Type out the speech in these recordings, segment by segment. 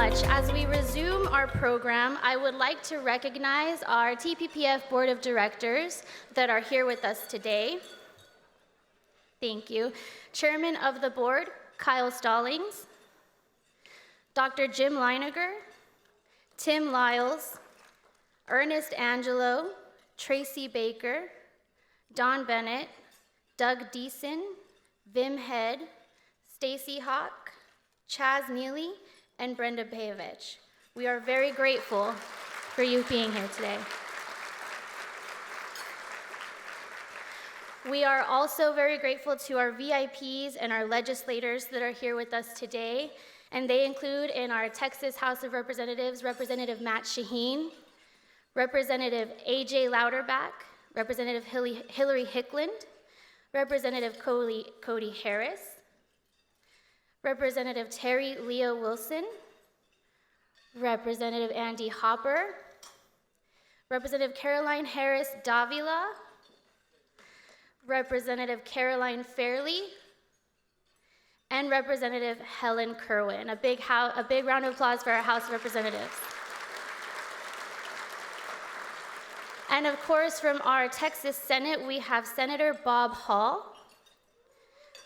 much. As we resume our program, I would like to recognize our TPPF Board of Directors that are here with us today. Thank you. Chairman of the Board, Kyle Stallings, Dr. Jim Leiniger, Tim Lyles, Ernest Angelo, Tracy Baker, Don Bennett, Doug Deason, Vim Head, Stacy Hawk, Chaz Neely, and Brenda Payovich. We are very grateful for you being here today. We are also very grateful to our VIPs and our legislators that are here with us today, and they include in our Texas House of Representatives, Representative Matt Shaheen, Representative AJ Louderback, Representative Hillary Hickland, Representative Cody Harris, Representative Terry Leo Wilson, Representative Andy Hopper, Representative Caroline Harris Davila, Representative Caroline Fairley, and Representative Helen Kerwin. A big round of applause for our House of Representatives. And of course, from our Texas Senate, we have Senator Bob Hall,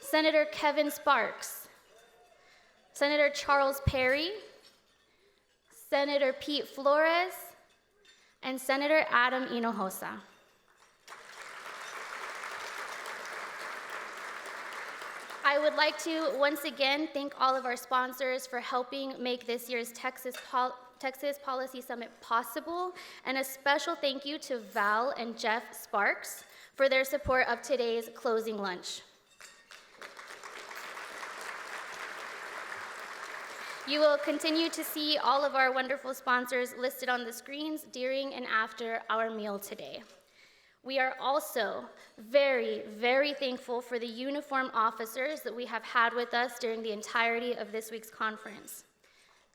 Senator Kevin Sparks, Senator Charles Perry, Senator Pete Flores, and Senator Adam Hinojosa. I would like to once again thank all of our sponsors for helping make this year's Texas Policy Summit possible, and a special thank you to Val and Jeff Sparks for their support of today's closing lunch. You will continue to see all of our wonderful sponsors listed on the screens during and after our meal today. We are also very, very thankful for the uniformed officers that we have had with us during the entirety of this week's conference.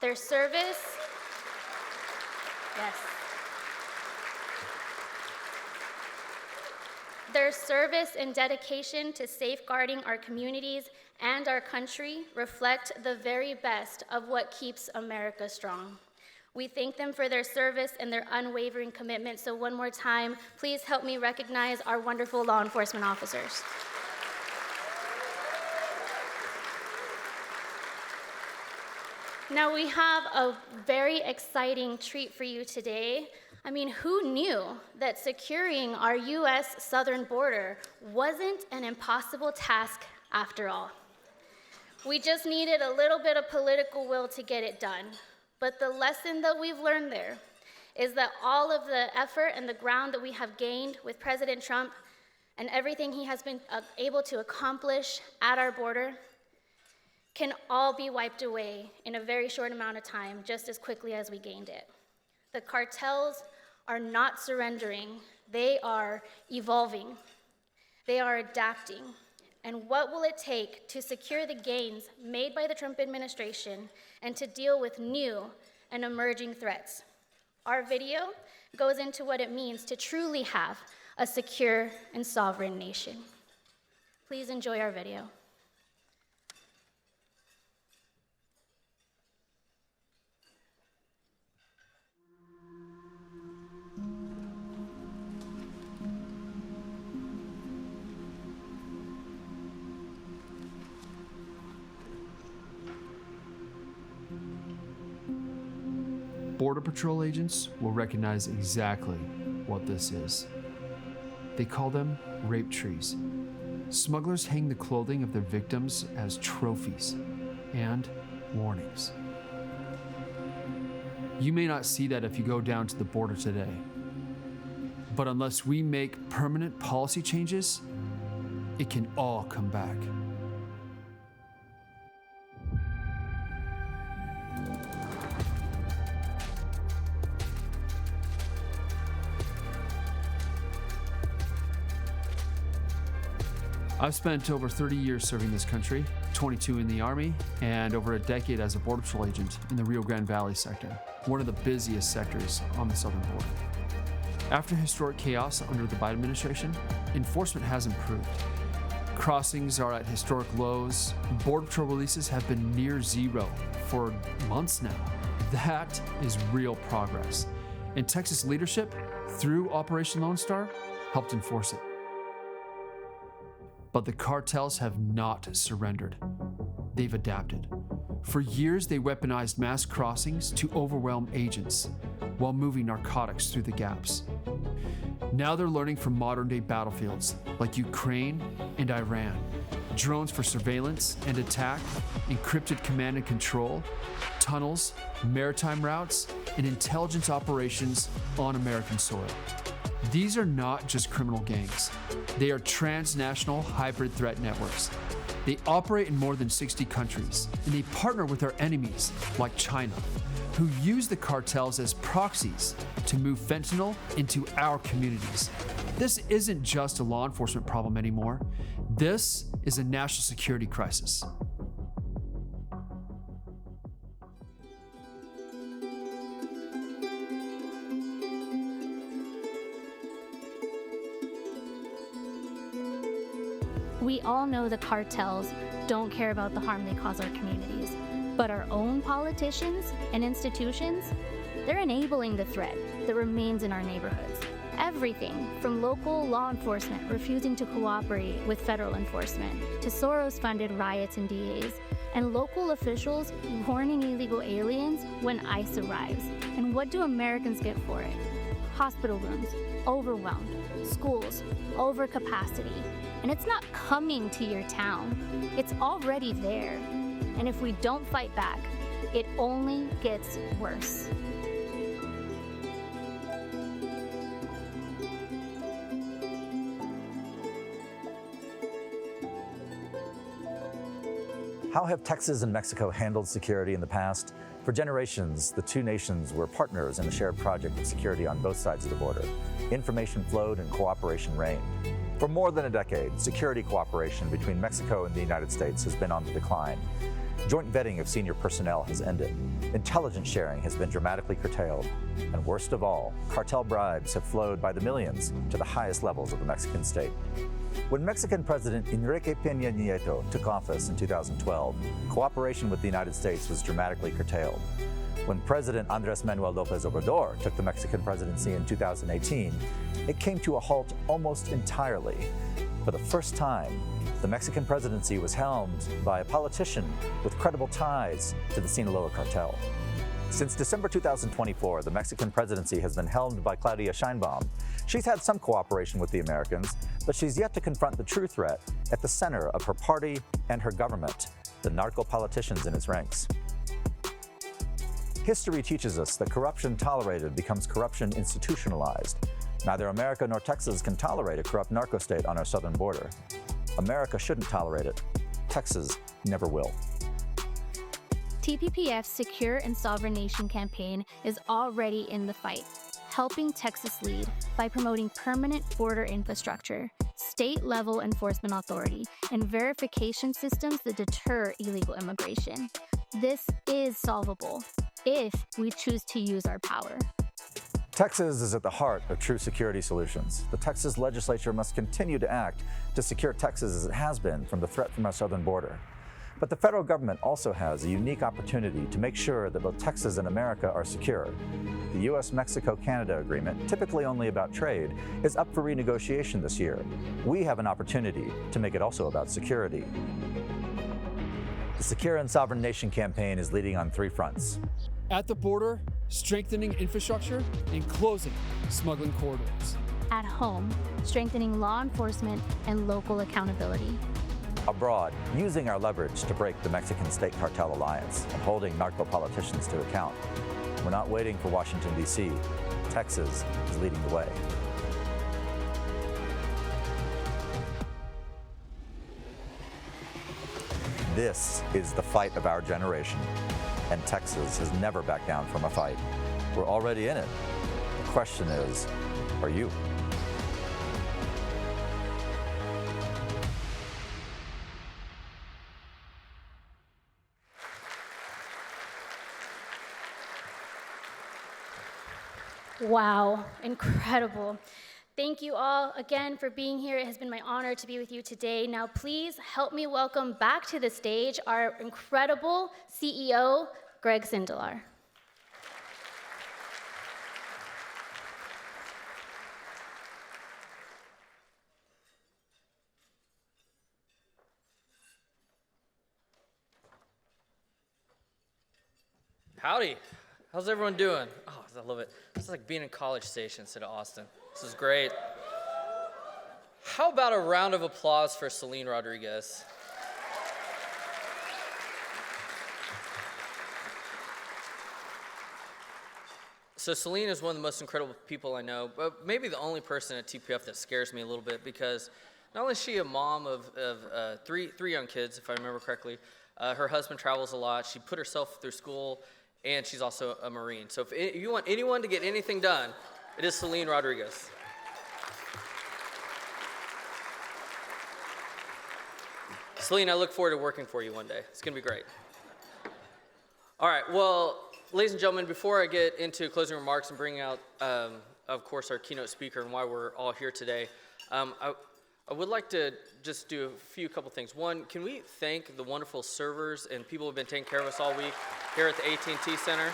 Their service, yes. Their service and dedication to safeguarding our communities and our country reflect the very best of what keeps America strong. We thank them for their service and their unwavering commitment. So one more time, please help me recognize our wonderful law enforcement officers. Now we have a very exciting treat for you today. I mean, who knew that securing our US southern border wasn't an impossible task after all? We just needed a little bit of political will to get it done. But the lesson that we've learned there is that all of the effort and the ground that we have gained with President Trump and everything he has been able to accomplish at our border can all be wiped away in a very short amount of time, just as quickly as we gained it. The cartels are not surrendering. They are evolving. They are adapting. And what will it take to secure the gains made by the Trump administration and to deal with new and emerging threats? Our video goes into what it means to truly have a secure and sovereign nation. Please enjoy our video. Border Patrol agents will recognize exactly what this is. They call them rape trees. Smugglers hang the clothing of their victims as trophies and warnings. You may not see that if you go down to the border today, but unless we make permanent policy changes, it can all come back. I've spent over 30 years serving this country, 22 in the Army, and over a decade as a Border Patrol agent in the Rio Grande Valley sector, one of the busiest sectors on the southern border. After historic chaos under the Biden administration, enforcement has improved. Crossings are at historic lows. Border Patrol releases have been near zero for months now. That is real progress. And Texas leadership, through Operation Lone Star, helped enforce it. But the cartels have not surrendered. They've adapted. For years, they weaponized mass crossings to overwhelm agents while moving narcotics through the gaps. Now they're learning from modern-day battlefields like Ukraine and Iran. Drones for surveillance and attack, encrypted command and control, tunnels, maritime routes, and intelligence operations on American soil. These are not just criminal gangs. They are transnational hybrid threat networks. They operate in more than 60 countries, and they partner with our enemies, like China, who use the cartels as proxies to move fentanyl into our communities. This isn't just a law enforcement problem anymore. This is a national security crisis. We all know the cartels don't care about the harm they cause our communities, but our own politicians and institutions, they're enabling the threat that remains in our neighborhoods. Everything from local law enforcement refusing to cooperate with federal enforcement, to Soros-funded riots and DAs, and local officials warning illegal aliens when ICE arrives. And what do Americans get for it? Hospital rooms, overwhelmed, schools, overcapacity. And it's not coming to your town, it's already there. And if we don't fight back, it only gets worse. How have Texas and Mexico handled security in the past? For generations, the two nations were partners in a shared project of security on both sides of the border. Information flowed and cooperation reigned. For more than a decade, security cooperation between Mexico and the United States has been on the decline. Joint vetting of senior personnel has ended. Intelligence sharing has been dramatically curtailed. And worst of all, cartel bribes have flowed by the millions to the highest levels of the Mexican state. When Mexican President Enrique Peña Nieto took office in 2012, cooperation with the United States was dramatically curtailed. When President Andrés Manuel López Obrador took the Mexican presidency in 2018, it came to a halt almost entirely. For the first time, the Mexican presidency was helmed by a politician with credible ties to the Sinaloa cartel. Since December 2024, the Mexican presidency has been helmed by Claudia Sheinbaum. She's had some cooperation with the Americans, but she's yet to confront the true threat at the center of her party and her government, the narco-politicians in its ranks. History teaches us that corruption tolerated becomes corruption institutionalized. Neither America nor Texas can tolerate a corrupt narco state on our southern border. America shouldn't tolerate it. Texas never will. TPPF's Secure and Sovereign Nation campaign is already in the fight, helping Texas lead by promoting permanent border infrastructure, state-level enforcement authority, and verification systems that deter illegal immigration. This is solvable if we choose to use our power. Texas is at the heart of true security solutions. The Texas legislature must continue to act to secure Texas as it has been from the threat from our southern border. But the federal government also has a unique opportunity to make sure that both Texas and America are secure. The U.S.-Mexico-Canada agreement, typically only about trade, is up for renegotiation this year. We have an opportunity to make it also about security. The Secure and Sovereign Nation campaign is leading on three fronts. At the border, strengthening infrastructure and closing smuggling corridors. At home, strengthening law enforcement and local accountability. Abroad, using our leverage to break the Mexican state cartel alliance and holding narco politicians to account. We're not waiting for Washington, D.C. Texas is leading the way. This is the fight of our generation, and Texas has never backed down from a fight. We're already in it. The question is, are you? Wow, incredible. Thank you all again for being here. It has been my honor to be with you today. Now, please help me welcome back to the stage our incredible CEO, Greg Sindelar. Howdy. How's everyone doing? Oh, I love it. This is like being in College Station instead of Austin. This is great. How about a round of applause for Celine Rodriguez? So Celine is one of the most incredible people I know, but maybe the only person at TPF that scares me a little bit, because not only is she a mom of three young kids, if I remember correctly, her husband travels a lot, she put herself through school, and she's also a Marine. So if you want anyone to get anything done, it is Celine Rodriguez. Celine, I look forward to working for you one day. It's gonna be great. All right, well, ladies and gentlemen, before I get into closing remarks and bringing out, of course, our keynote speaker and why we're all here today, I would like to just do a couple things. One, can we thank the wonderful servers and people who have been taking care of us all week here at the AT&T Center?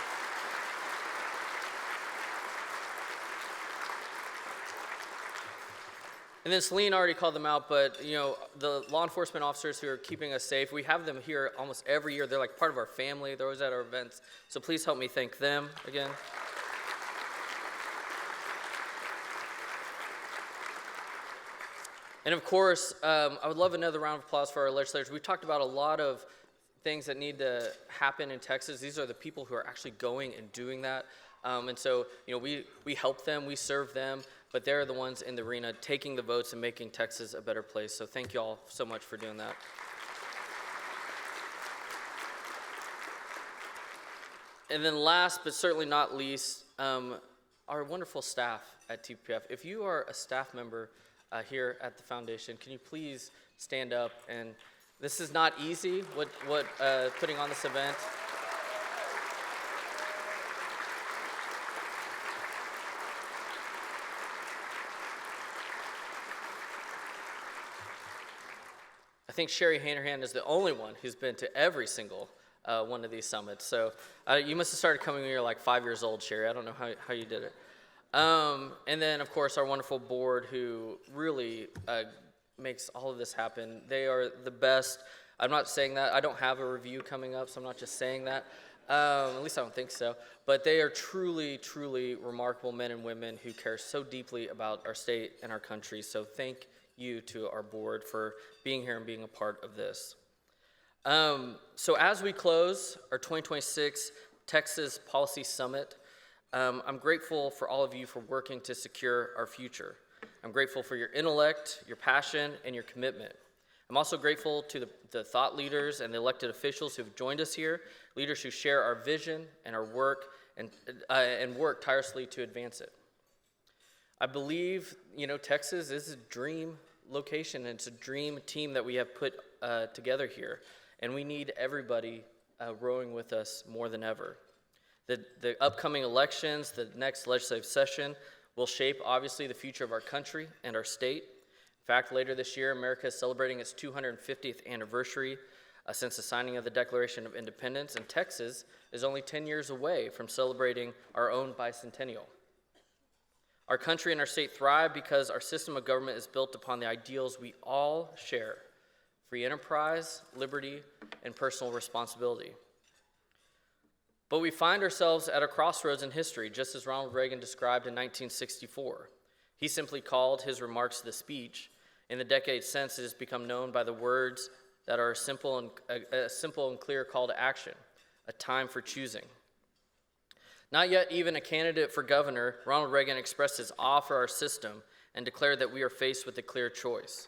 And then Celine already called them out, but you know, the law enforcement officers who are keeping us safe, we have them here almost every year. They're like part of our family. They're always at our events. So please help me thank them again. And of course, I would love another round of applause for our legislators. We've talked about a lot of things that need to happen in Texas. These are the people who are actually going and doing that. And so, you know, we help them, we serve them, but they're the ones in the arena taking the votes and making Texas a better place. So thank you all so much for doing that. And then last, but certainly not least, our wonderful staff at TPF. If you are a staff member here at the foundation, can you please stand up? And this is not easy, what putting on this event. I think Sherry Hanrahan is the only one who's been to every single one of these summits. So you must have started coming when you were like 5 years old, Sherry. I don't know how you did it. And then, of course, our wonderful board who really makes all of this happen. They are the best. I'm not saying that. I don't have a review coming up, so I'm not just saying that. At least I don't think so. But they are truly, truly remarkable men and women who care so deeply about our state and our country. So thank you to our board for being here and being a part of this. So as we close our 2026 Texas Policy Summit, I'm grateful for all of you for working to secure our future. I'm grateful for your intellect, your passion, and your commitment. I'm also grateful to the thought leaders and the elected officials who have joined us here, leaders who share our vision and our work and work tirelessly to advance it. I believe, you know, Texas is a dream location, and it's a dream team that we have put together here, and we need everybody rowing with us more than ever. The upcoming elections, the next legislative session, will shape, obviously, the future of our country and our state. In fact, later this year, America is celebrating its 250th anniversary since the signing of the Declaration of Independence, and Texas is only 10 years away from celebrating our own bicentennial. Our country and our state thrive because our system of government is built upon the ideals we all share: free enterprise, liberty, and personal responsibility. But we find ourselves at a crossroads in history, just as Ronald Reagan described in 1964. He simply called his remarks the speech. In the decades since, it has become known by the words that are a simple and clear call to action: a time for choosing. Not yet even a candidate for governor, Ronald Reagan expressed his awe for our system and declared that we are faced with a clear choice.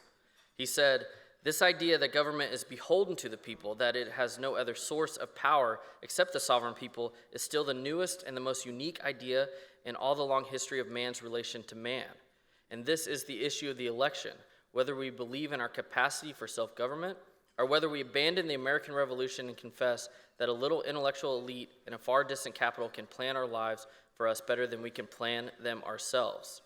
He said, "This idea that government is beholden to the people, that it has no other source of power except the sovereign people, is still the newest and the most unique idea in all the long history of man's relation to man. And this is the issue of the election, whether we believe in our capacity for self-government or whether we abandon the American Revolution and confess that a little intellectual elite in a far distant capital can plan our lives for us better than we can plan them ourselves.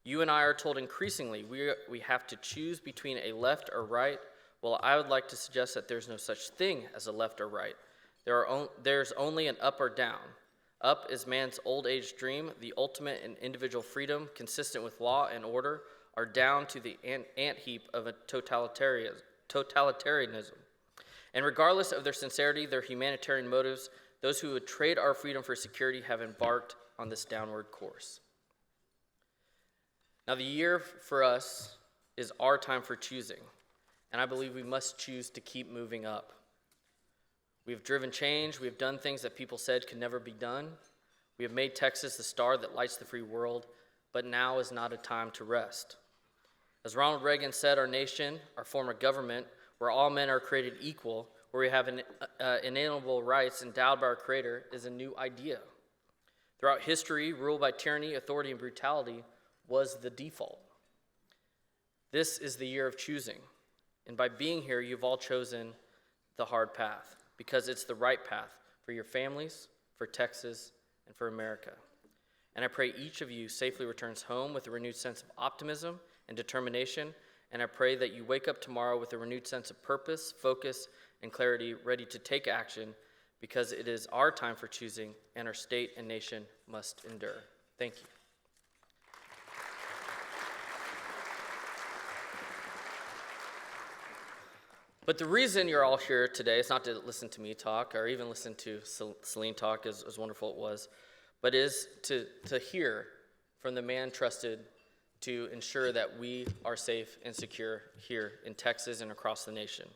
You and I are told increasingly we have to choose between a left or right. Well, I would like to suggest that there's no such thing as a left or right. There's only an up or down. Up is man's old age dream, the ultimate in individual freedom, consistent with law and order, or down to the ant heap of a totalitarianism. And regardless of their sincerity, their humanitarian motives those who would trade our freedom for security have embarked on this downward course. Now, the year for us is our time for choosing, and I believe we must choose to keep moving up. We have driven change. We have done things that people said could never be done. We have made Texas the star that lights the free world, but now is not a time to rest. As Ronald Reagan said, our nation, our form of government, where all men are created equal, where we have inalienable rights endowed by our Creator, is a new idea. Throughout history, rule by tyranny, authority, and brutality was the default. This is the year of choosing, and by being here, you've all chosen the hard path, because it's the right path for your families, for Texas, and for America. And I pray each of you safely returns home with a renewed sense of optimism and determination, and I pray that you wake up tomorrow with a renewed sense of purpose, focus, and clarity, ready to take action, because it is our time for choosing, and our state and nation must endure. Thank you. But the reason you're all here today is not to listen to me talk or even listen to Celine talk, as wonderful it was, but is to hear from the man trusted to ensure that we are safe and secure here in Texas and across the nation.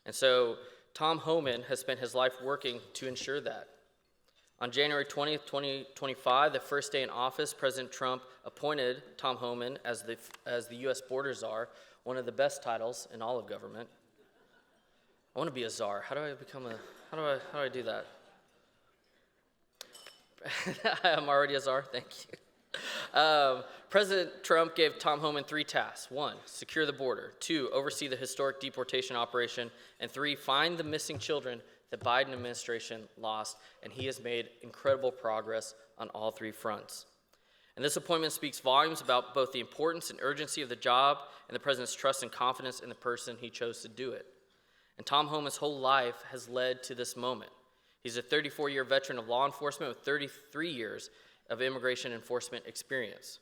And so Tom Homan has spent his life working to ensure that. On January 20th, 2025, the first day in office, President Trump appointed Tom Homan as the U.S. border czar, one of the best titles in all of government. I want to be a czar. How do I do that? I'm already a czar. Thank you. President Trump gave Tom Homan 3 tasks. 1, secure the border. 2, oversee the historic deportation operation. And 3, find the missing children the Biden administration lost. And he has made incredible progress on all 3 fronts. And this appointment speaks volumes about both the importance and urgency of the job and the president's trust and confidence in the person he chose to do it. And Tom Homan's whole life has led to this moment. He's a 34-year veteran of law enforcement with 33 years of immigration enforcement experience.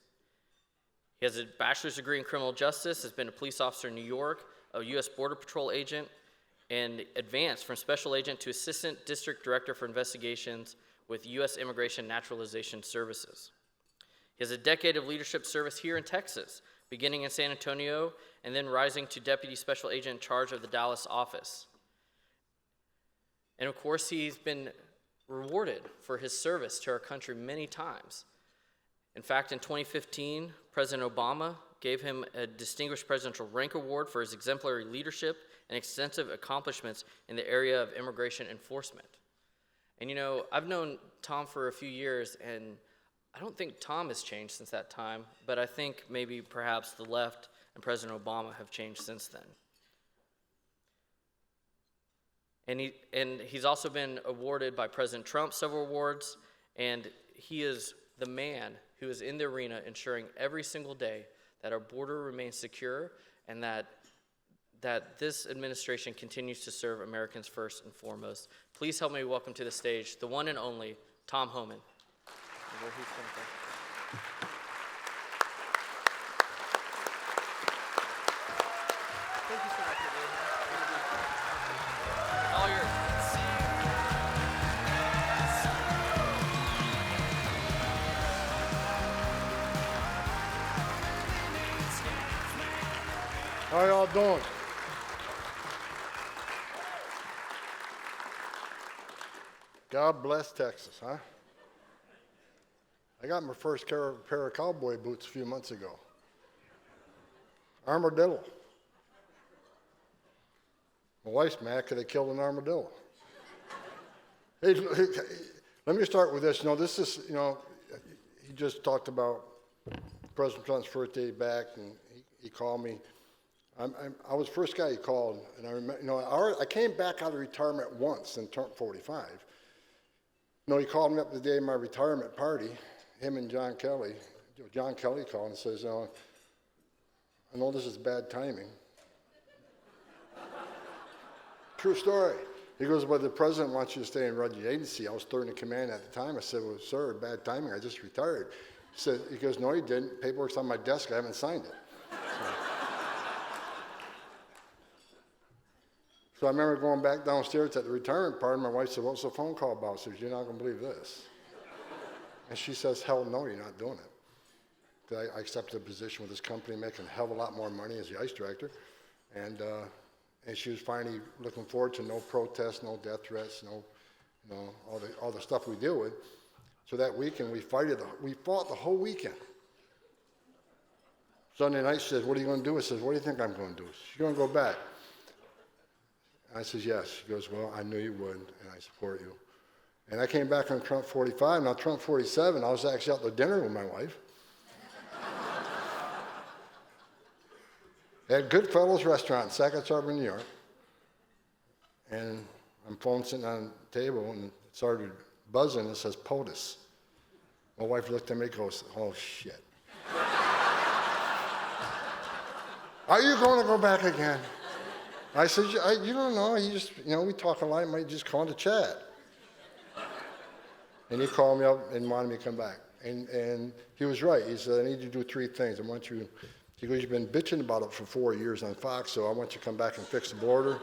He has a bachelor's degree in criminal justice, has been a police officer in New York, a U.S. Border Patrol agent, and advanced from special agent to assistant district director for investigations with U.S. Immigration Naturalization Services. He has a decade of leadership service here in Texas, beginning in San Antonio and then rising to deputy special agent in charge of the Dallas office. And of course, he's been rewarded for his service to our country many times. In fact, in 2015, President Obama gave him a Distinguished Presidential Rank Award for his exemplary leadership and extensive accomplishments in the area of immigration enforcement. And you know, I've known Tom for a few years, and I don't think Tom has changed since that time, but I think maybe perhaps the left and President Obama have changed since then. And he's also been awarded by President Trump several awards, and he is the man who is in the arena ensuring every single day that our border remains secure and that this administration continues to serve Americans first and foremost. Please help me welcome to the stage the one and only Tom Homan. Where he's going to go. Thank you so much for being here. All yours. How y'all doing? God bless Texas, huh? I got my first pair of cowboy boots a few months ago. Armadillo. My wife's mad because they killed an armadillo. Hey, let me start with this. You know, this is, you know, he just talked about President Trump's first day back, and he called me. I was the first guy he called, and I remember, you know, I came back out of retirement once and turned 45. You know, he called me up the day of my retirement party. Him and John Kelly called and says, I know this is bad timing. True story. He goes, but the president wants you to stay and run the agency. I was third in command at the time. I said, well, sir, bad timing. I just retired. He goes, no, you didn't. Paperwork's on my desk. I haven't signed it. So. So I remember going back downstairs at the retirement party, my wife said, "What's the phone call about?" I said, "You're not going to believe this." And she says, "Hell no, you're not doing it." I accepted a position with this company, making a hell of a lot more money as the ICE director. And she was finally looking forward to no protests, no death threats, all the stuff we deal with. So that weekend, we fought the whole weekend. Sunday night, she says, "What are you going to do?" I says, "What do you think I'm going to do?" "She's going to go back." I says, "Yes." She goes, "Well, I knew you would, and I support you." And I came back on Trump 45. Now, Trump 47, I was actually out to dinner with my wife. At Goodfellas Restaurant in Sackett's Harbor, New York. And I'm phone sitting on the table, and it started buzzing. It says POTUS. My wife looked at me and goes, "Oh, shit. Are you going to go back again?" I said, "You don't know. We talk a lot. You might just call to chat." And he called me up and wanted me to come back. And he was right. He said, "I need you to do three things. He goes, "You've been bitching about it for 4 years on Fox, so I want you to come back and fix the border.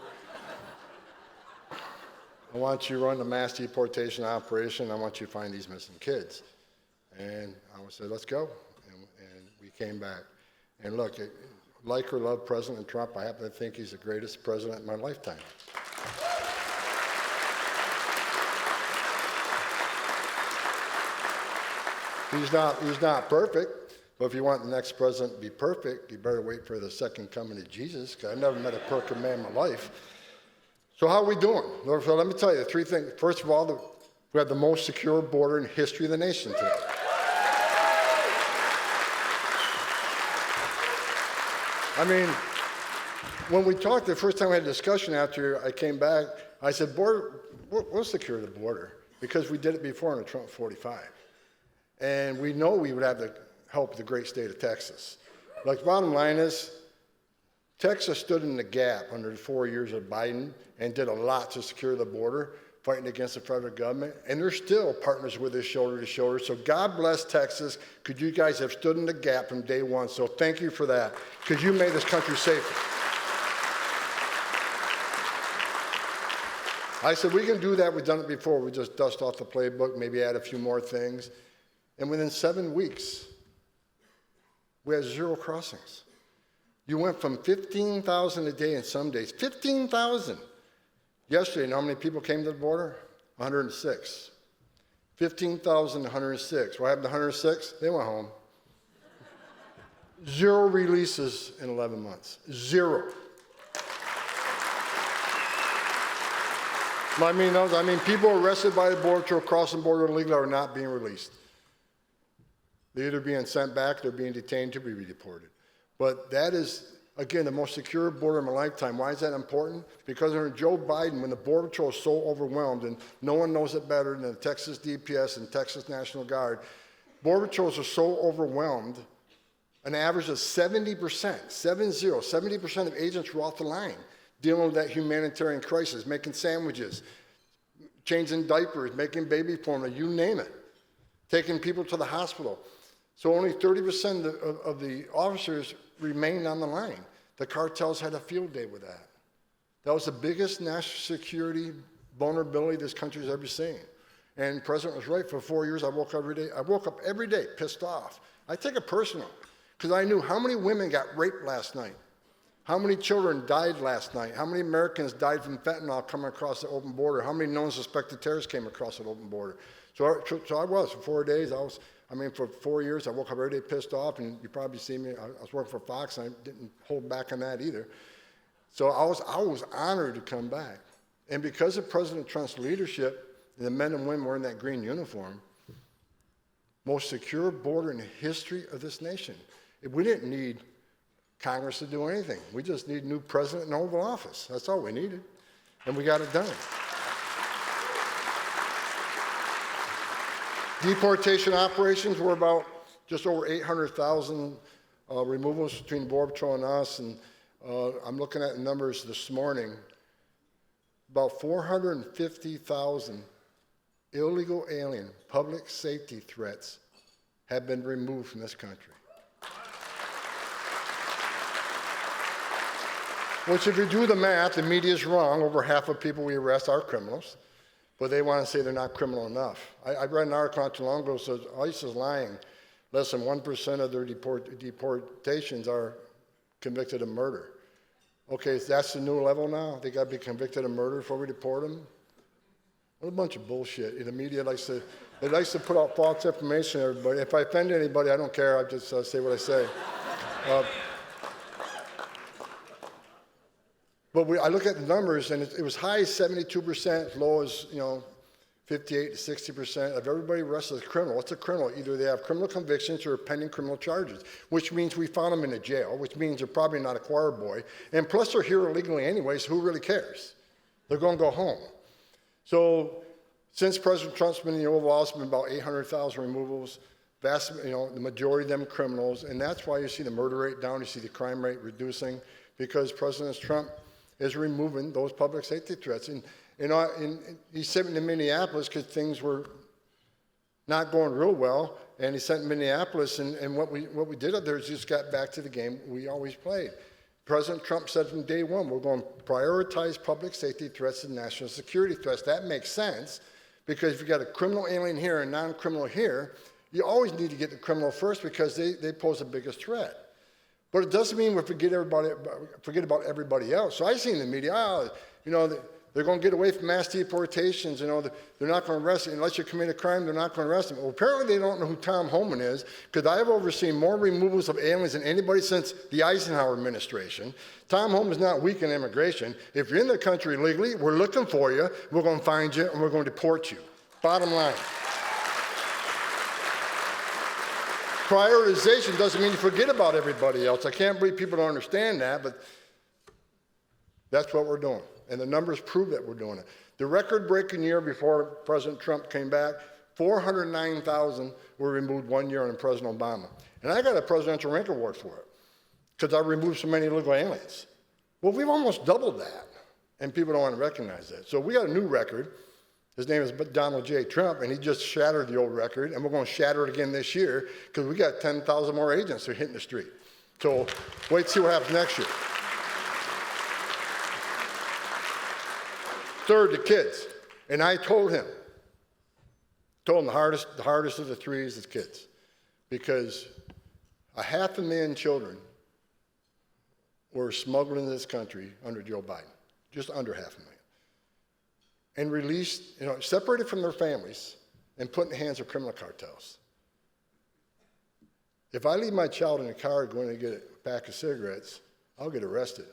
I want you to run the mass deportation operation. I want you to find these missing kids." And I said, "Let's go." And we came back. And look, like or love President Trump, I happen to think he's the greatest president in my lifetime. He's not perfect, but if you want the next president to be perfect, you better wait for the second coming of Jesus, because I've never met a perfect man in my life. So how are we doing? So let me tell you the three things. First of all, we have the most secure border in the history of the nation today. I mean, when we talked the first time we had a discussion after I came back, I said, we'll secure the border, because we did it before in the Trump 45. And we know we would have the help of the great state of Texas. Like, the bottom line is, Texas stood in the gap under the 4 years of Biden and did a lot to secure the border, fighting against the federal government, and they're still partners with us shoulder to shoulder. So God bless Texas, because you guys have stood in the gap from day one. So thank you for that, because you made this country safer. I said, we can do that. We've done it before. We just dust off the playbook, maybe add a few more things. And within 7 weeks, we had 0 crossings. You went from 15,000 a day in some days, 15,000. Yesterday, you know how many people came to the border? 106. 15,000 to 106. What happened to 106? They went home. 0 releases in 11 months. 0. I mean, people arrested by the border patrol crossing the border illegally are not being released. They're either being sent back, they're being detained to be deported. But that is, again, the most secure border in my lifetime. Why is that important? Because under Joe Biden, when the Border Patrol is so overwhelmed, and no one knows it better than the Texas DPS and Texas National Guard, Border Patrols are so overwhelmed, an average of 70%, 70% of agents were off the line, dealing with that humanitarian crisis, making sandwiches, changing diapers, making baby formula, you name it, taking people to the hospital. So only 30% of the officers remained on the line. The cartels had a field day with that. That was the biggest national security vulnerability this country's ever seen. And the president was right. For 4 years, I woke up every day pissed off. I take it personal, because I knew how many women got raped last night, how many children died last night, how many Americans died from fentanyl coming across the open border, how many known suspected terrorists came across the open border. So I was, for 4 days, for 4 years, I woke up every day pissed off, and you probably see me, I was working for Fox, and I didn't hold back on that either. So I was honored to come back. And because of President Trump's leadership, and the men and women wearing that green uniform, most secure border in the history of this nation. We didn't need Congress to do anything. We just need a new president in the Oval Office. That's all we needed. And we got it done. Deportation operations were about just over 800,000 removals between the Border Patrol and us, and I'm looking at the numbers this morning. About 450,000 illegal alien public safety threats have been removed from this country. Which if you do the math, the media's wrong. Over half of people we arrest are criminals, but they want to say they're not criminal enough. I read an article not too long ago that says ICE is lying. Less than 1% of their deportations are convicted of murder. Okay, so that's the new level now? They got to be convicted of murder before we deport them? What a bunch of bullshit. The media likes to put out false information to everybody. If I offend anybody, I don't care. I just say what I say. But I look at the numbers, and it was high as 72%, as low as 58 to 60% of everybody arrested as a criminal. What's a criminal? Either they have criminal convictions or pending criminal charges, which means we found them in a jail, which means they're probably not a choir boy. And plus they're here illegally anyways, who really cares? They're going to go home. So since President Trump's been in the Oval Office, it's been about 800,000 removals, the majority of them criminals, and that's why you see the murder rate down, you see the crime rate reducing, because President Trump is removing those public safety threats. And he sent me to Minneapolis because things were not going real well, and he sent Minneapolis, and what we did up there is just got back to the game we always played. President Trump said from day one, we're going to prioritize public safety threats and national security threats. That makes sense, because if you've got a criminal alien here and non-criminal here, you always need to get the criminal first because they pose the biggest threat. But it doesn't mean we forget about everybody else. So I see in the media, they're going to get away from mass deportations. They're not going to arrest you. Unless you commit a crime, they're not going to arrest them. Well, apparently they don't know who Tom Homan is, because I have overseen more removals of aliens than anybody since the Eisenhower administration. Tom Homan's not weak in immigration. If you're in the country illegally, we're looking for you, we're going to find you, and we're going to deport you. Bottom line. Prioritization doesn't mean you forget about everybody else. I can't believe people don't understand that, but that's what we're doing. And the numbers prove that we're doing it. The record-breaking year before President Trump came back, 409,000 were removed 1 year under President Obama. And I got a Presidential Rank Award for it, because I removed so many illegal aliens. Well, we've almost doubled that, and people don't want to recognize that. So we got a new record. His name is Donald J. Trump, and he just shattered the old record, and we're going to shatter it again this year, because we got 10,000 more agents that are hitting the street. So wait to see what happens next year. Third, the kids. And I told him the hardest of the three is the kids, because 500,000 children were smuggled into this country under Joe Biden, just under 500,000. And released, separated from their families and put in the hands of criminal cartels. If I leave my child in a car going to get a pack of cigarettes, I'll get arrested.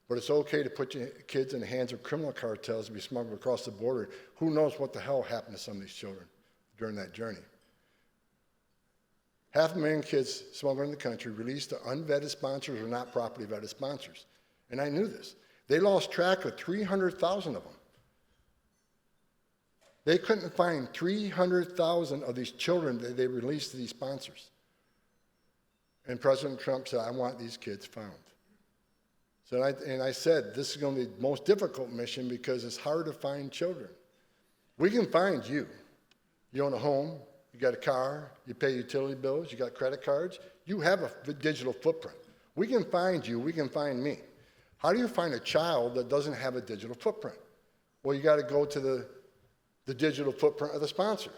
But it's okay to put your kids in the hands of criminal cartels to be smuggled across the border. Who knows what the hell happened to some of these children during that journey. 500,000 kids smuggled in the country, released to unvetted sponsors or not properly vetted sponsors. And I knew this. They lost track of 300,000 of them. They couldn't find 300,000 of these children that they released to these sponsors. And President Trump said, I want these kids found. So I said, this is going to be the most difficult mission because it's hard to find children. We can find you. You own a home, you got a car, you pay utility bills, you got credit cards. You have a digital footprint. We can find you, we can find me. How do you find a child that doesn't have a digital footprint? Well, you got to go to the digital footprint of the sponsor.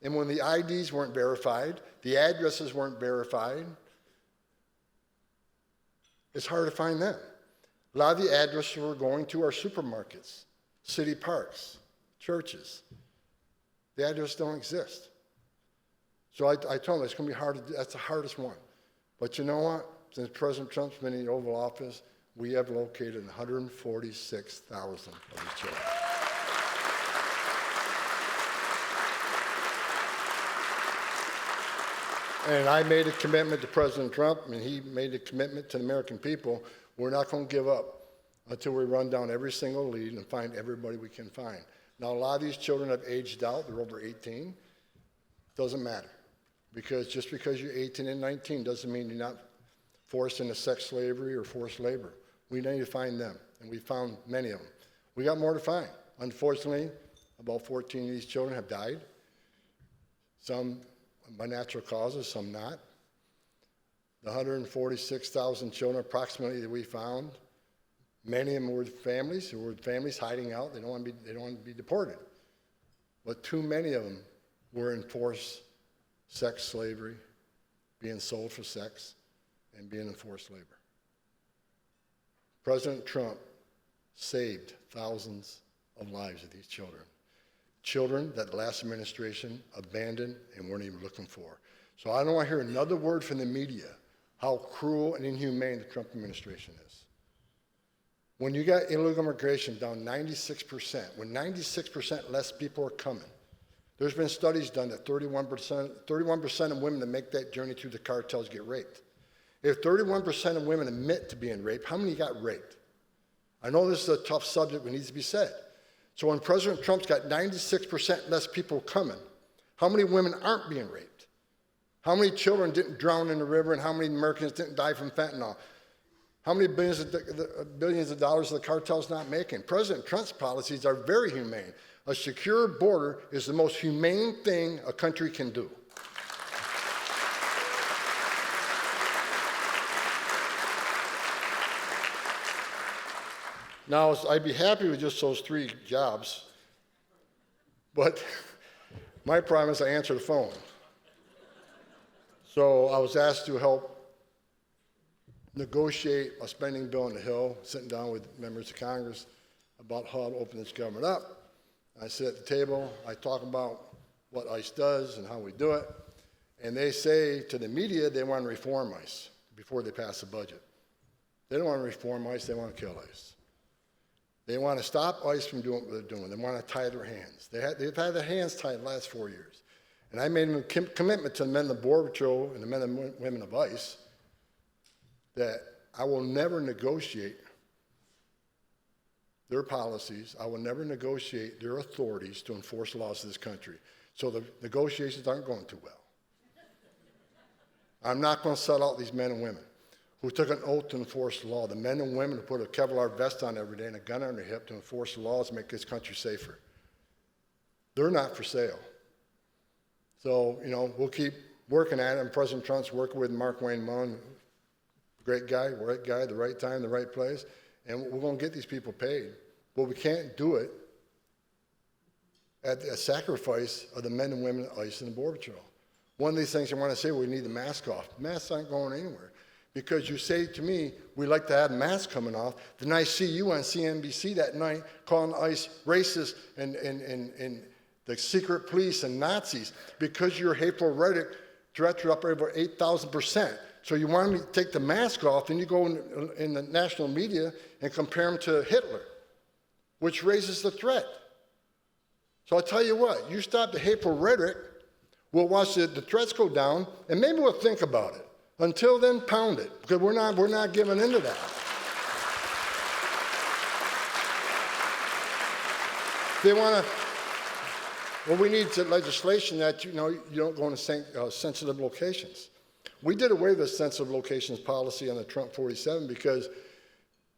And when the IDs weren't verified, the addresses weren't verified, it's hard to find them. A lot of the addresses we're going to are supermarkets, city parks, churches. The addresses don't exist. So I told them it's going to be hard to do. That's the hardest one. But you know what? Since President Trump's been in the Oval Office, we have located 146,000 of these children. And I made a commitment to President Trump, and he made a commitment to the American people. We're not going to give up until we run down every single lead and find everybody we can find. Now, a lot of these children have aged out. They're over 18. Doesn't matter. Because just because you're 18 and 19 doesn't mean you're not forced into sex slavery or forced labor. We need to find them, and we found many of them. We got more to find. Unfortunately, about 14 of these children have died. Some by natural causes, some not. The 146,000 children approximately that we found, Many of them were with families hiding out. They don't want to be deported. But too many of them were in forced sex slavery, being sold for sex, and being in forced labor. President Trump saved thousands of lives of these children. Children that the last administration abandoned and weren't even looking for. So I don't want to hear another word from the media how cruel and inhumane the Trump administration is. When you got illegal immigration down 96%, when 96% less people are coming, there's been studies done that 31% of women that make that journey through the cartels get raped. If 31% of women admit to being raped, how many got raped? I know this is a tough subject, but it needs to be said. So when President Trump's got 96% less people coming, how many women aren't being raped? How many children didn't drown in the river, and how many Americans didn't die from fentanyl? How many billions of dollars are the cartels not making? President Trump's policies are very humane. A secure border is the most humane thing a country can do. Now, I'd be happy with just those 3 jobs, but my problem is I answer the phone. So I was asked to help negotiate a spending bill on the Hill, sitting down with members of Congress about how to open this government up. I sit at the table, I talk about what ICE does and how we do it, and they say to the media they want to reform ICE before they pass the budget. They don't want to reform ICE, they want to kill ICE. They want to stop ICE from doing what they're doing. They want to tie their hands. They've had their hands tied the last 4 years. And I made a commitment to the men of the Border Patrol and the men and women of ICE that I will never negotiate their policies. I will never negotiate their authorities to enforce laws of this country. So the negotiations aren't going too well. I'm not going to sell out these men and women who took an oath to enforce the law, the men and women who put a Kevlar vest on every day and a gun on their hip to enforce the laws and make this country safer. They're not for sale. So, we'll keep working at it, and President Trump's working with Mark Wayne Munn, great guy, right guy, the right time, the right place, and we're going to get these people paid. But we can't do it at the sacrifice of the men and women of ICE and the Border Patrol. One of these things I want to say, we need the mask off. Masks aren't going anywhere. Because you say to me, we like to have masks coming off, then I see you on CNBC that night calling ICE racist and the secret police and Nazis because your hateful rhetoric directed up over 8,000%. So you want me to take the mask off, and you go in the national media and compare him to Hitler, which raises the threat. So I'll tell you what, you stop the hateful rhetoric, we'll watch the threats go down, and maybe we'll think about it. Until then, pound it, because we're not giving into that. They want to. Well, we need legislation that you don't go into sensitive locations. We did away with the sensitive locations policy on the Trump 47 because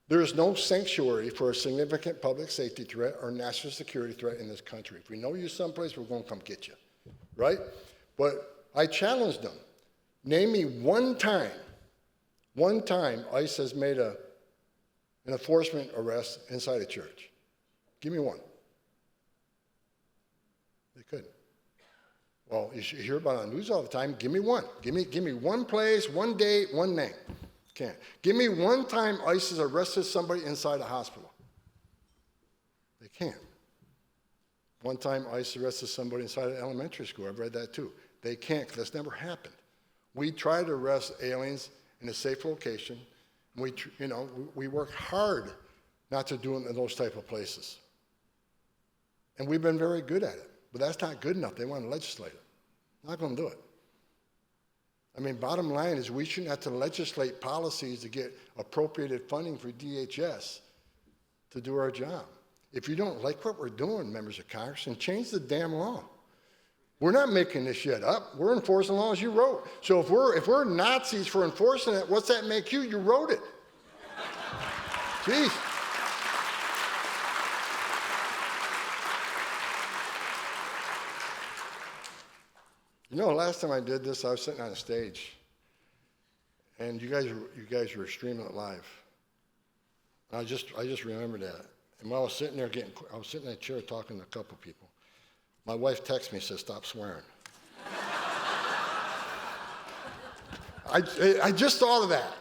there is no sanctuary for a significant public safety threat or national security threat in this country. If we know you're someplace, we're going to come get you, right? But I challenged them. Name me one time ICE has made an enforcement arrest inside a church. Give me one. They couldn't. Well, you hear about it on the news all the time. Give me one. Give me one place, one date, one name. Can't. Give me one time ICE has arrested somebody inside a hospital. They can't. One time ICE arrested somebody inside an elementary school. I've read that too. They can't, because that's never happened. We try to arrest aliens in a safe location. We work hard not to do it in those type of places. And we've been very good at it. But that's not good enough. They want to legislate it. Not going to do it. I mean, bottom line is we shouldn't have to legislate policies to get appropriated funding for DHS to do our job. If you don't like what we're doing, members of Congress, then change the damn law. We're not making this shit up. We're enforcing laws you wrote. So if we're Nazis for enforcing it, what's that make you? You wrote it. Jeez. Last time I did this, I was sitting on a stage, and you guys were streaming it live. I just remember that. And while I was sitting there I was sitting in that chair talking to a couple people. My wife texted me and said, "Stop swearing." I just thought of that.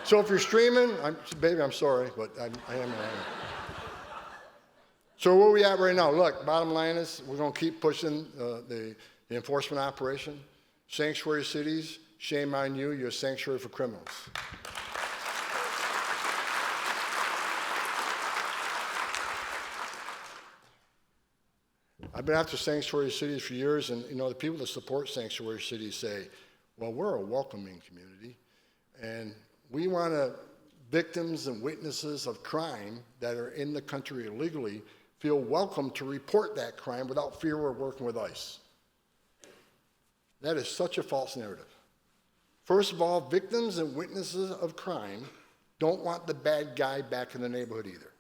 So if you're streaming, baby, I'm sorry, but I am. So where are we at right now? Look, bottom line is we're going to keep pushing the enforcement operation. Sanctuary cities, shame on you. You're a sanctuary for criminals. I've been after sanctuary cities for years, and the people that support sanctuary cities say, well, we're a welcoming community, and we want victims and witnesses of crime that are in the country illegally feel welcome to report that crime without fear of working with ICE. That is such a false narrative. First of all, victims and witnesses of crime don't want the bad guy back in the neighborhood either.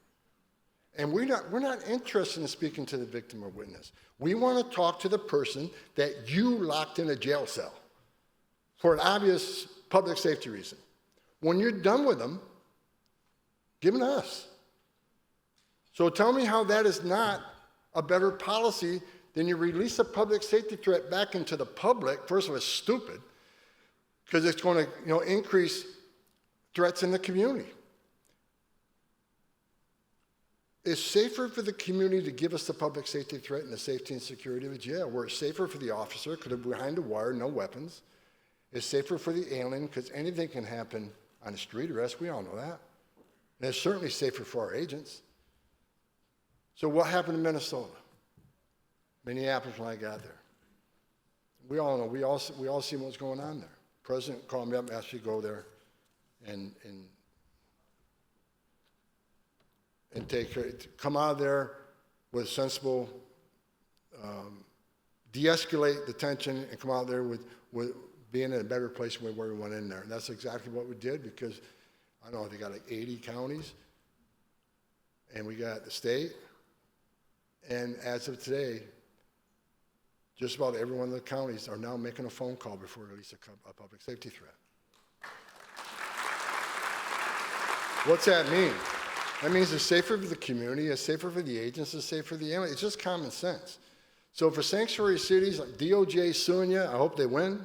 And we're not interested in speaking to the victim or witness. We want to talk to the person that you locked in a jail cell for an obvious public safety reason. When you're done with them, give them to us. So tell me how that is not a better policy than you release a public safety threat back into the public. First of all, it's stupid, because it's going to increase threats in the community. It's safer for the community to give us the public safety threat and the safety and security of the jail, where it's safer for the officer because they're behind a wire, no weapons. It's safer for the alien because anything can happen on a street arrest. We all know that. And it's certainly safer for our agents. So what happened in Minnesota? Minneapolis when I got there. We all know, we all see what's going on there. The president called me up and asked me to go there and come out of there with sensible, de-escalate the tension and come out there with being in a better place than where we went in there. And that's exactly what we did, because I don't know, they got like 80 counties, and we got the state. And as of today, just about every one of the counties are now making a phone call before they release a public safety threat. What's that mean? That means it's safer for the community, it's safer for the agents, it's safer for the alien. It's just common sense. So for sanctuary cities, like DOJ suing you, I hope they win.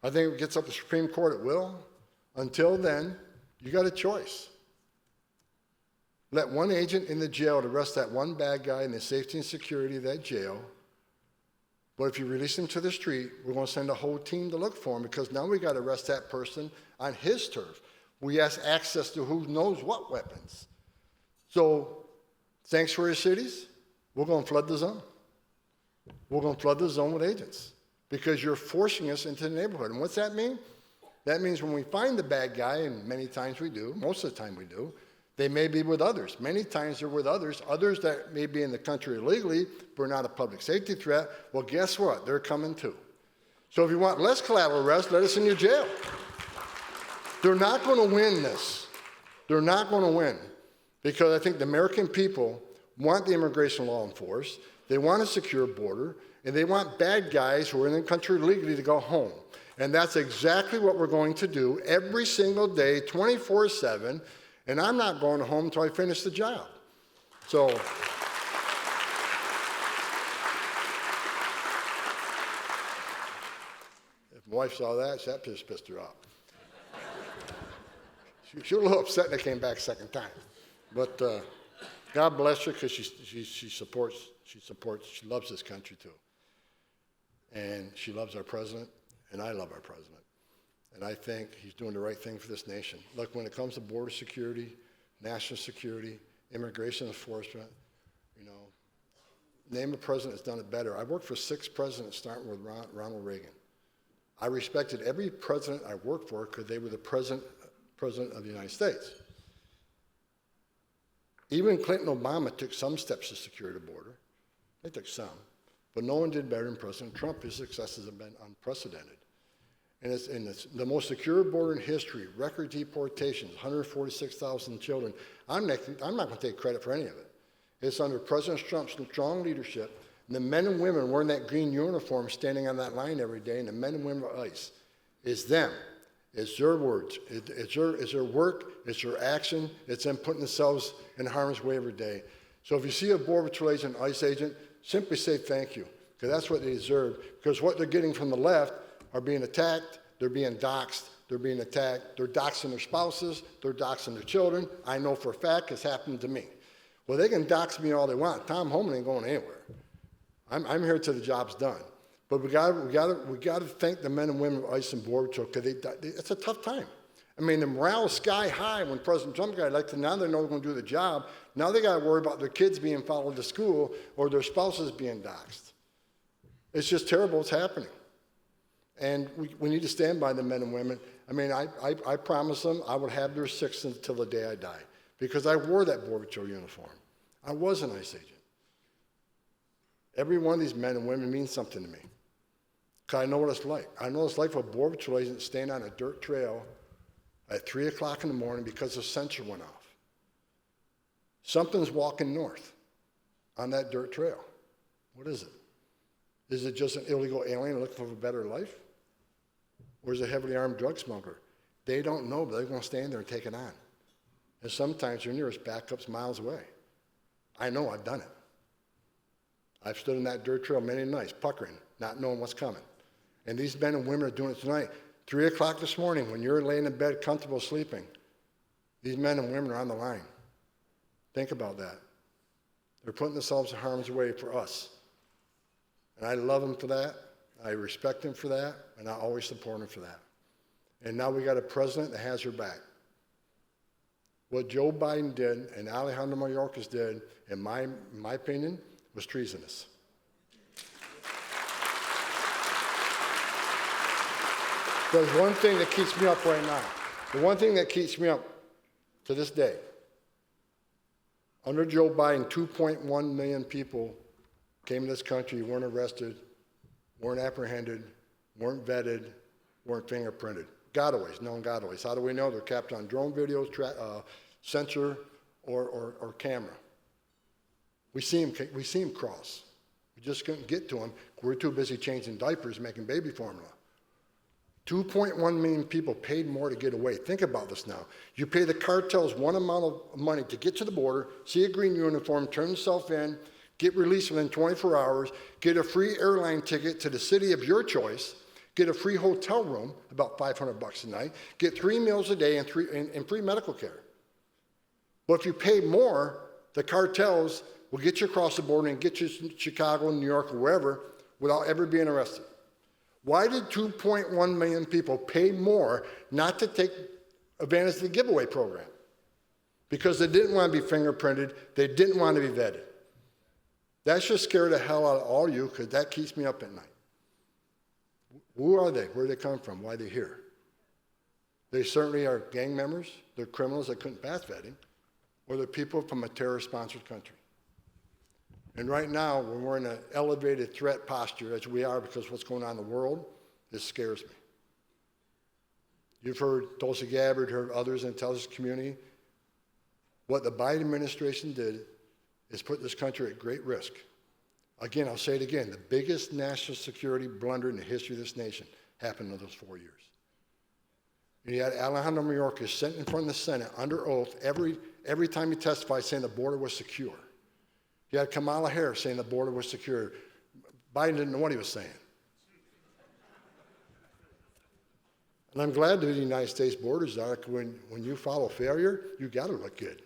I think if it gets up to the Supreme Court, it will. Until then, you got a choice. Let one agent in the jail to arrest that one bad guy in the safety and security of that jail. But if you release him to the street, we're going to send a whole team to look for him, because now we got to arrest that person on his turf. We have access to who knows what weapons. So, sanctuary cities, we're going to flood the zone. We're going to flood the zone with agents, because you're forcing us into the neighborhood. And what's that mean? That means when we find the bad guy, and many times we do, most of the time we do, they may be with others. Many times they're with others that may be in the country illegally, but are not a public safety threat. Well, guess what? They're coming too. So if you want less collateral arrest, let us in your jail. They're not going to win this. They're not going to win, because I think the American people want the immigration law enforced. They want a secure border, and they want bad guys who are in the country illegally to go home. And that's exactly what we're going to do every single day, 24/7. And I'm not going home until I finish the job. So, if my wife saw that, that just pissed her off. She was a little upset that I came back second time. But God bless her, because she loves this country too. And she loves our president, and I love our president. And I think he's doing the right thing for this nation. Look, when it comes to border security, national security, immigration enforcement, name a president that's done it better. I worked for 6 presidents, starting with Ronald Reagan. I respected every president I worked for because they were the president of the United States. Even Clinton and Obama took some steps to secure the border. They took some. But no one did better than President Trump. His successes have been unprecedented. And it's the most secure border in history, record deportations, 146,000 children. I'm not going to take credit for any of it. It's under President Trump's strong leadership, and the men and women wearing that green uniform standing on that line every day, and the men and women of ICE. It's them. It's their words. It's their work. It's their action. It's them putting themselves in harm's way every day. So if you see a Border Patrol agent, ICE agent, simply say thank you, because that's what they deserve. Because what they're getting from the left are being attacked, they're being doxxed, they're being attacked, they're doxing their spouses, they're doxing their children. I know for a fact it's happened to me. Well, they can dox me all they want. Tom Homan ain't going anywhere. I'm here till the job's done. But we got to thank the men and women of ICE and Border Patrol, because it's a tough time. I mean, the morale is sky high when President Trump got elected. Now they know they're going to do the job. Now they got to worry about their kids being followed to school or their spouses being doxxed. It's just terrible what's happening. And we need to stand by the men and women. I mean, I promised them I would have their six until the day I die, because I wore that Border Patrol uniform. I was an ICE agent. Every one of these men and women means something to me, because I know what it's like. I know what it's like for a Border Patrol agent staying on a dirt trail at 3 o'clock in the morning because the sensor went off. Something's walking north on that dirt trail. What is it? Is it just an illegal alien looking for a better life? Or is it a heavily armed drug smuggler? They don't know, but they're going to stand there and take it on. And sometimes their nearest backup's miles away. I know, I've done it. I've stood in that dirt trail many nights, puckering, not knowing what's coming. And these men and women are doing it tonight. 3 o'clock this morning, when you're laying in bed comfortable sleeping, these men and women are on the line. Think about that. They're putting themselves in harm's way for us. And I love them for that. I respect them for that. And I always support them for that. And now we got a president that has her back. What Joe Biden did and Alejandro Mayorkas did, in my opinion, was treasonous. There's one thing that keeps me up right now. The one thing that keeps me up to this day. Under Joe Biden, 2.1 million people came to this country, weren't arrested, weren't apprehended, weren't vetted, weren't fingerprinted. Gotaways, known gotaways. How do we know? They're captured on drone videos, sensor, or camera. We see them cross. We just couldn't get to them. We're too busy changing diapers, making baby formula. 2.1 million people paid more to get away. Think about this now. You pay the cartels one amount of money to get to the border, see a green uniform, turn yourself in, get released within 24 hours, get a free airline ticket to the city of your choice, get a free hotel room, about $500 a night, get 3 meals a day and free medical care. But if you pay more, the cartels will get you across the border and get you to Chicago, New York, or wherever without ever being arrested. Why did 2.1 million people pay more not to take advantage of the giveaway program? Because they didn't want to be fingerprinted. They didn't want to be vetted. That should scare the hell out of all you, because that keeps me up at night. Who are they? Where do they come from? Why are they here? They certainly are gang members. They're criminals that couldn't pass vetting. Or they're people from a terrorist-sponsored country. And right now, when we're in an elevated threat posture, as we are because of what's going on in the world, this scares me. You've heard Tulsi Gabbard, heard others in the intelligence community. What the Biden administration did is put this country at great risk. Again, I'll say it again, the biggest national security blunder in the history of this nation happened in those 4 years. And you had Alejandro Mayorkas sitting in front of the Senate under oath every time he testified saying the border was secure. You had Kamala Harris saying the border was secure. Biden didn't know what he was saying. And I'm glad that the United States borders are, when you follow failure, you got to look good.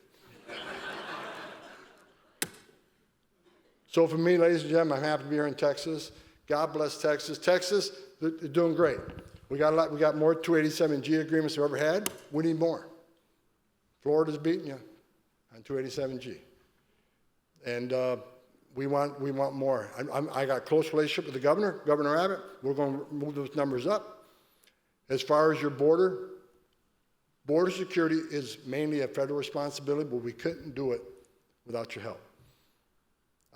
So for me, ladies and gentlemen, I'm happy to be here in Texas. God bless Texas. Texas, they're doing great. We got more 287G agreements than we ever had. We need more. Florida's beating you on 287G. And we want more. I got a close relationship with the governor, Governor Abbott. We're going to move those numbers up. As far as your border security is mainly a federal responsibility, but we couldn't do it without your help.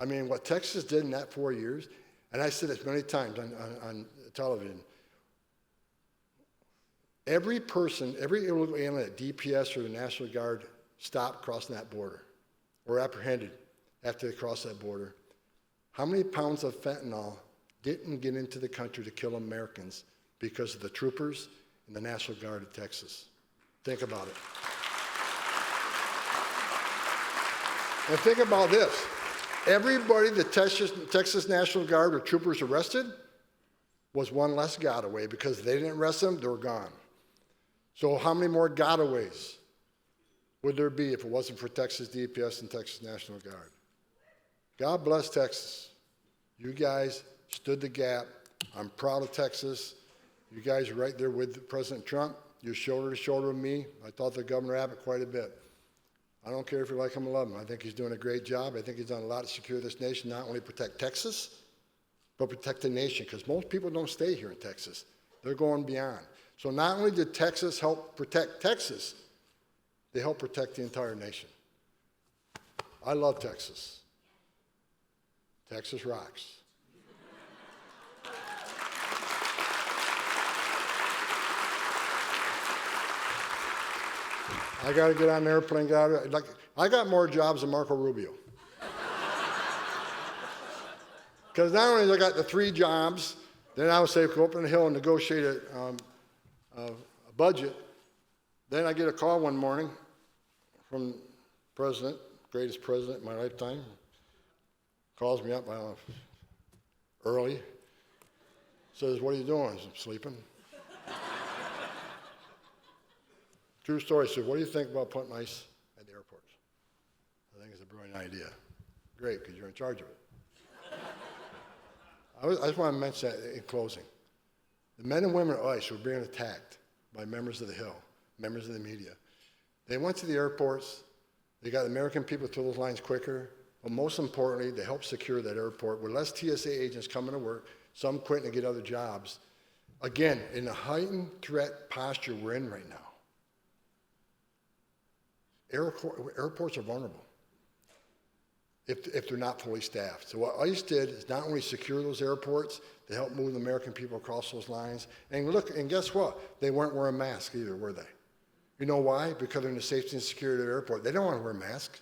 I mean, what Texas did in that 4 years, and I said this many times on television, every illegal alien at DPS or the National Guard stopped crossing that border or apprehended after they crossed that border. How many pounds of fentanyl didn't get into the country to kill Americans because of the troopers in the National Guard of Texas. Think about it. And think about this. Everybody the Texas National Guard or troopers arrested was one less gotaway because they didn't arrest them, they were gone. So how many more gotaways would there be if it wasn't for Texas DPS and Texas National Guard? God bless Texas. You guys stood the gap. I'm proud of Texas. You guys are right there with President Trump. You're shoulder to shoulder with me. I talked to Governor Abbott quite a bit. I don't care if you like him or love him. I think he's doing a great job. I think he's done a lot to secure this nation, not only protect Texas, but protect the nation, because most people don't stay here in Texas. They're going beyond. So not only did Texas help protect Texas, they help protect the entire nation. I love Texas. Texas rocks. I got to get on an airplane, I got more jobs than Marco Rubio. Because not only I got the 3 jobs, then I would say go up on the hill and negotiate a budget. Then I get a call one morning from the president, greatest president in my lifetime, calls me up early, says, "What are you doing?" I said, "I'm sleeping." True story. Said, "What do you think about putting ice at the airports?" I think it's a brilliant idea. Great, because you're in charge of it. I just want to mention that in closing. The men and women at ICE were being attacked by members of the Hill, members of the media. They went to the airports. They got American people through those lines quicker. But most importantly, they helped secure that airport with less TSA agents coming to work, some quitting to get other jobs. Again, in the heightened threat posture we're in right now, airports are vulnerable if they're not fully staffed. So what ICE did is not only secure those airports, they helped move the American people across those lines. And look, and guess what? They weren't wearing masks either, were they? You know why? Because they're in the safety and security of the airport. They don't want to wear masks.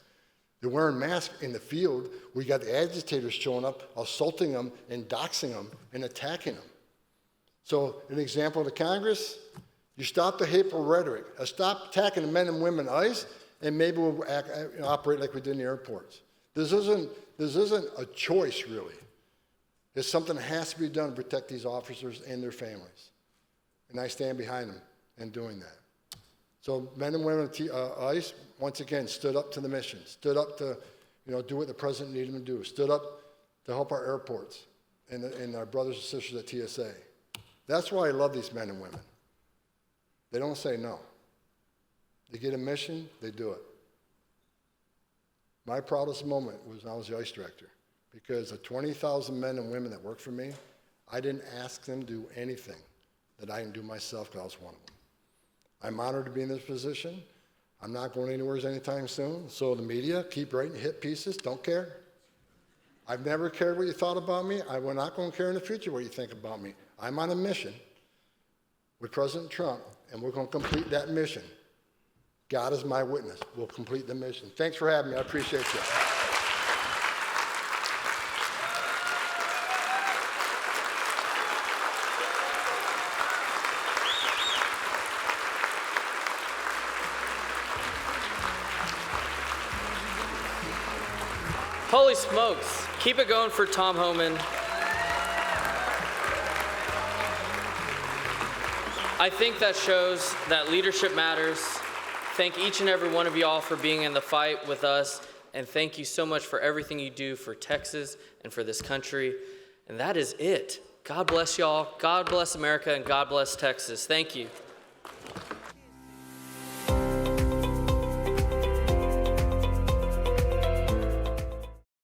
They're wearing masks in the field. We got the agitators showing up, assaulting them and doxing them and attacking them. So an example of the Congress, you stop the hateful rhetoric, stop attacking the men and women at ICE, and maybe we'll operate like we did in the airports. This isn't a choice, really. It's something that has to be done to protect these officers and their families. And I stand behind them in doing that. So men and women at ICE, once again, stood up to the mission, stood up to do what the president needed them to do, stood up to help our airports and our brothers and sisters at TSA. That's why I love these men and women. They don't say no. They get a mission, they do it. My proudest moment was when I was the ICE director, because the 20,000 men and women that work for me, I didn't ask them to do anything that I didn't do myself because I was one of them. I'm honored to be in this position. I'm not going anywhere anytime soon. So the media, keep writing hit pieces, don't care. I've never cared what you thought about me. We're not going to care in the future what you think about me. I'm on a mission with President Trump, and we're going to complete that mission. God is my witness. We'll complete the mission. Thanks for having me. I appreciate you. Holy smokes. Keep it going for Tom Homan. I think that shows that leadership matters. Thank each and every one of y'all for being in the fight with us. And thank you so much for everything you do for Texas and for this country. And that is it. God bless y'all. God bless America, and God bless Texas. Thank you.